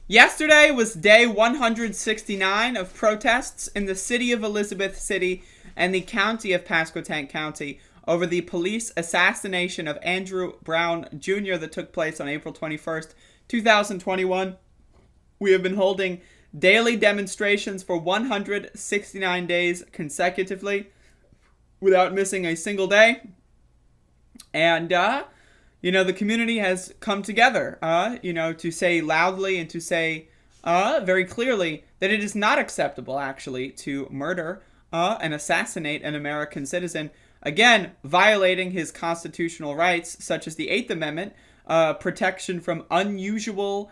Yesterday was day 169 of protests in the city of Elizabeth City and the county of Pasquotank County over the police assassination of Andrew Brown Jr. that took place on April 21st, 2021. We have been holding daily demonstrations for 169 days consecutively without missing a single day. And, the community has come together, to say loudly and to say very clearly that it is not acceptable, actually, to murder and assassinate an American citizen. Again, violating his constitutional rights, such as the Eighth Amendment, protection from unusual,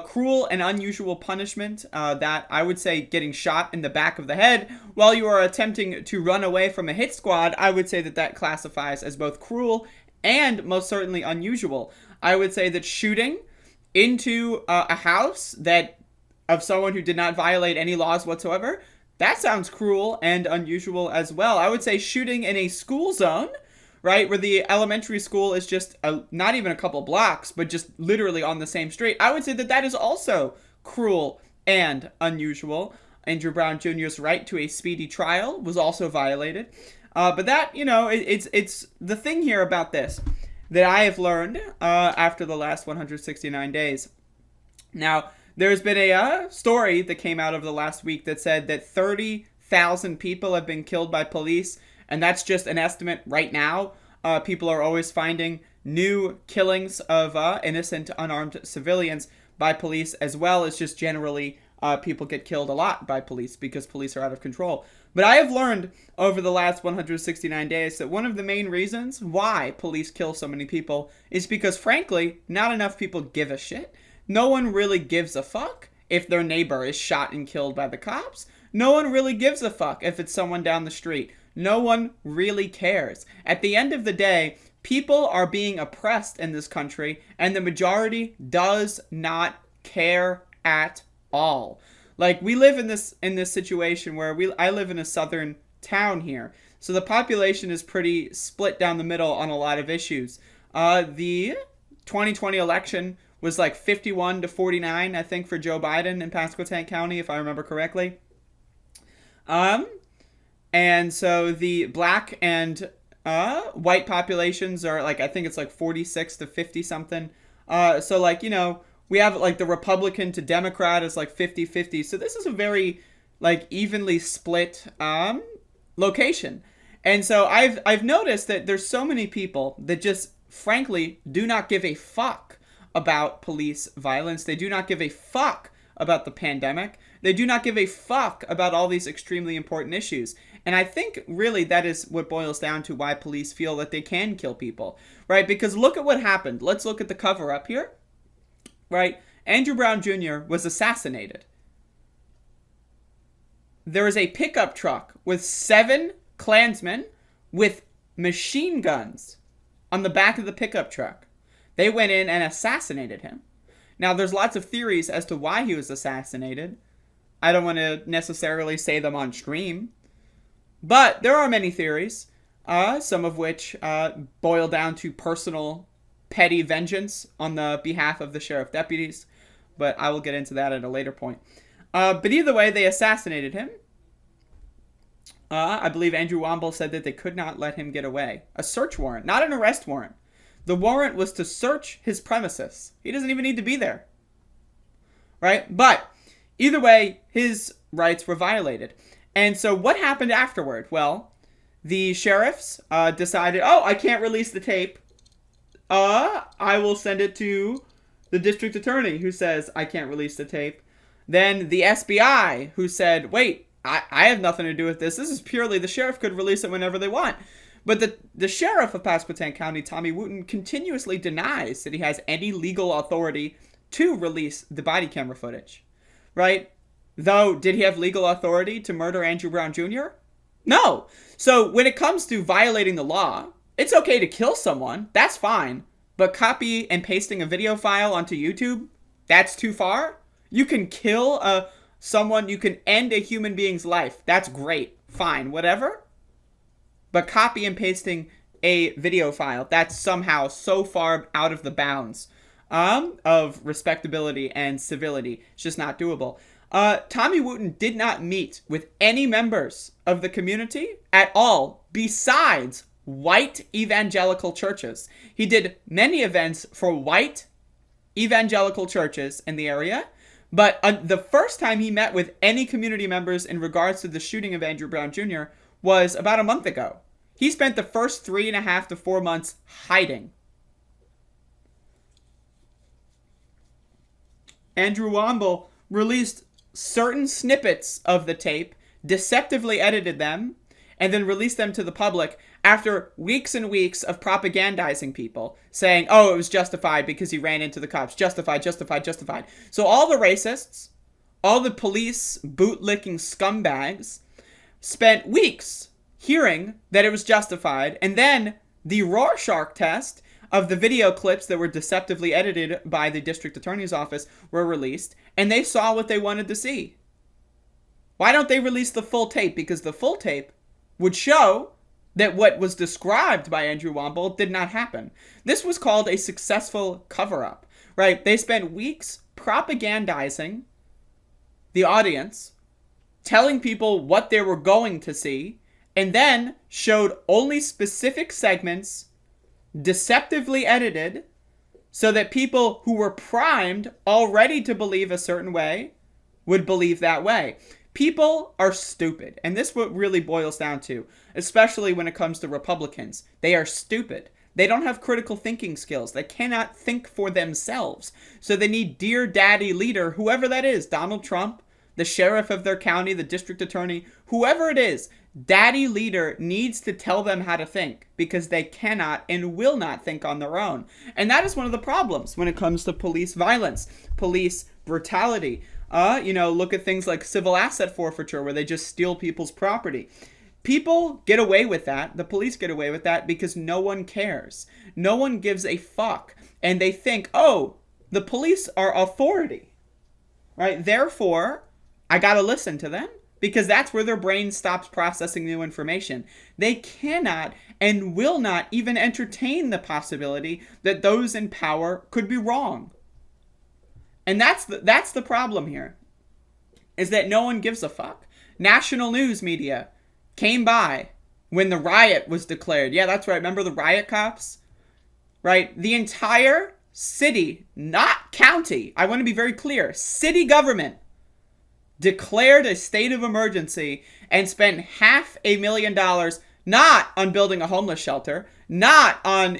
cruel and unusual punishment, that I would say getting shot in the back of the head while you are attempting to run away from a hit squad. I would say that classifies as both cruel and most certainly unusual. I would say that shooting into a house of someone who did not violate any laws whatsoever, that sounds cruel and unusual as well. I would say shooting in a school zone, right, where the elementary school is just not even a couple blocks, but just literally on the same street. I would say that is also cruel and unusual. Andrew Brown Jr.'s right to a speedy trial was also violated. But that, it's the thing here about this that I have learned after the last 169 days. Now, there's been a story that came out over the last week that said that 30,000 people have been killed by police, and that's just an estimate right now. People are always finding new killings of innocent, unarmed civilians by police, as well as just generally people get killed a lot by police because police are out of control. But I have learned over the last 169 days that one of the main reasons why police kill so many people is because, frankly, not enough people give a shit. No one really gives a fuck if their neighbor is shot and killed by the cops. No one really gives a fuck if it's someone down the street. No one really cares. At the end of the day, people are being oppressed in this country, and the majority does not care at all. Like, we live in this situation where I live in a southern town here, so the population is pretty split down the middle on a lot of issues. The 2020 election was like 51-49, I think, for Joe Biden in Pasquotank County, if I remember correctly. And so the black and white populations are like, I think it's like 46 to 50 something. So like, we have like the Republican to Democrat is like 50-50. So this is a very like evenly split location. And so I've noticed that there's so many people that just frankly do not give a fuck about police violence. They do not give a fuck about the pandemic. They do not give a fuck about all these extremely important issues. And I think really that is what boils down to why police feel that they can kill people, right? Because look at what happened. Let's look at the cover up here. Right? Andrew Brown Jr. was assassinated. There is a pickup truck with 7 Klansmen with machine guns on the back of the pickup truck. They went in and assassinated him. Now, there's lots of theories as to why he was assassinated. I don't want to necessarily say them on stream. But there are many theories, some of which boil down to personal petty vengeance on the behalf of the sheriff deputies, but I will get into that at a later point. But either way, they assassinated him. I believe Andrew Womble said that they could not let him get away. A search warrant, not an arrest warrant. The warrant was to search his premises. He doesn't even need to be there. Right? But either way, his rights were violated. And so what happened afterward? Well, the sheriffs decided, I can't release the tape. I will send it to the district attorney, who says I can't release the tape. Then the SBI, who said, wait, I have nothing to do with this. This is purely the sheriff could release it whenever they want. But the sheriff of Pasquotank County, Tommy Wooten, continuously denies that he has any legal authority to release the body camera footage. Right? Though, did he have legal authority to murder Andrew Brown Jr.? No. So when it comes to violating the law, it's okay to kill someone. That's fine. But copy and pasting a video file onto YouTube, that's too far. You can kill someone. You can end a human being's life. That's great. Fine. Whatever. But copy and pasting a video file, that's somehow so far out of the bounds of respectability and civility. It's just not doable. Tommy Wooten did not meet with any members of the community at all besides white evangelical churches. He did many events for white evangelical churches in the area, but the first time he met with any community members in regards to the shooting of Andrew Brown Jr. was about a month ago. He spent the first 3.5 to 4 months hiding. Andrew Womble released certain snippets of the tape, deceptively edited them, and then released them to the public after weeks and weeks of propagandizing people, saying, oh, it was justified because he ran into the cops. Justified, justified, justified. So all the racists, all the police bootlicking scumbags spent weeks hearing that it was justified, and then the Rorschach test of the video clips that were deceptively edited by the district attorney's office were released, and they saw what they wanted to see. Why don't they release the full tape? Because the full tape would show that what was described by Andrew Womble did not happen. This was called a successful cover-up, right? They spent weeks propagandizing the audience, telling people what they were going to see, and then showed only specific segments deceptively edited so that people who were primed already to believe a certain way would believe that way. People are stupid, and this is what really boils down to, especially when it comes to Republicans. They are stupid. They don't have critical thinking skills. They cannot think for themselves. So they need dear daddy leader, whoever that is, Donald Trump, the sheriff of their county, the district attorney, whoever it is, daddy leader needs to tell them how to think because they cannot and will not think on their own. And that is one of the problems when it comes to police violence, police brutality. Look at things like civil asset forfeiture where they just steal people's property. People get away with that. The police get away with that because no one cares. No one gives a fuck. And they think, oh, the police are authority, right? Therefore, I gotta listen to them because that's where their brain stops processing new information. They cannot and will not even entertain the possibility that those in power could be wrong. And that's the problem here, is that no one gives a fuck. National news media came by when the riot was declared. Yeah, that's right. Remember the riot cops? Right? The entire city, not county, I want to be very clear, city government declared a state of emergency and spent $500,000 not on building a homeless shelter, not on,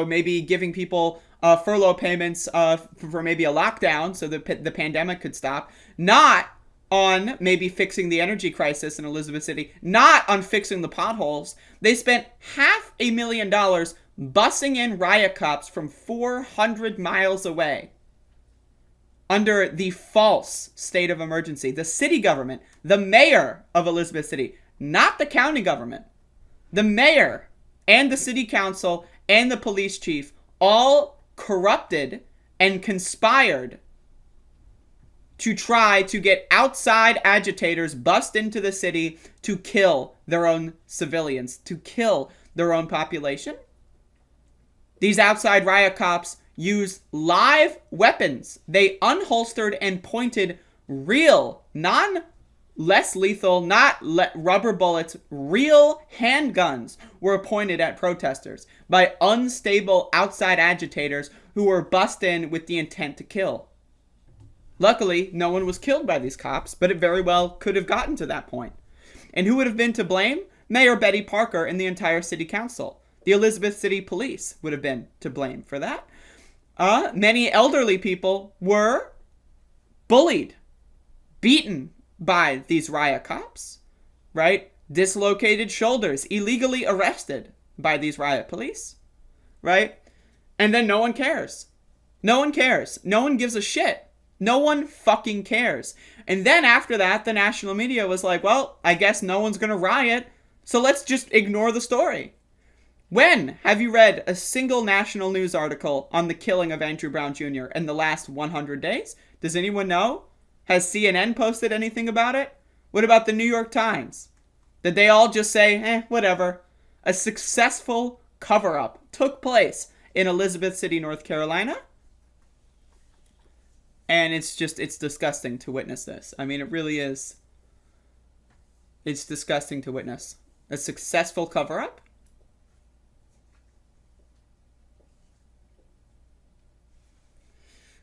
maybe giving people furlough payments for maybe a lockdown so that the pandemic could stop, not on maybe fixing the energy crisis in Elizabeth City, not on fixing the potholes. They spent $500,000 busing in riot cops from 400 miles away under the false state of emergency. The city government, the mayor of Elizabeth City, not the county government, the mayor and the city council and the police chief all corrupted and conspired to try to get outside agitators bust into the city to kill their own civilians, to kill their own population. These outside riot cops used live weapons. They unholstered and pointed real, less lethal, not rubber bullets, real handguns were pointed at protesters by unstable outside agitators who were bussed in with the intent to kill. Luckily, no one was killed by these cops, but it very well could have gotten to that point. And who would have been to blame? Mayor Betty Parker and the entire city council. The Elizabeth City Police would have been to blame for that. Many elderly people were bullied, beaten by these riot cops, right? Dislocated shoulders, illegally arrested by these riot police, right? And then no one cares. No one cares. No one gives a shit. No one fucking cares. And then after that, the national media was like, well, I guess no one's going to riot, so let's just ignore the story. When have you read a single national news article on the killing of Andrew Brown Jr. in the last 100 days? Does anyone know? Has CNN posted anything about it? What about the New York Times? Did they all just say, whatever? A successful cover-up took place in Elizabeth City, North Carolina. And it's disgusting to witness this. I mean, it really is. It's disgusting to witness. A successful cover-up.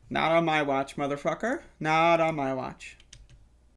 Not on my watch, motherfucker. Not on my watch.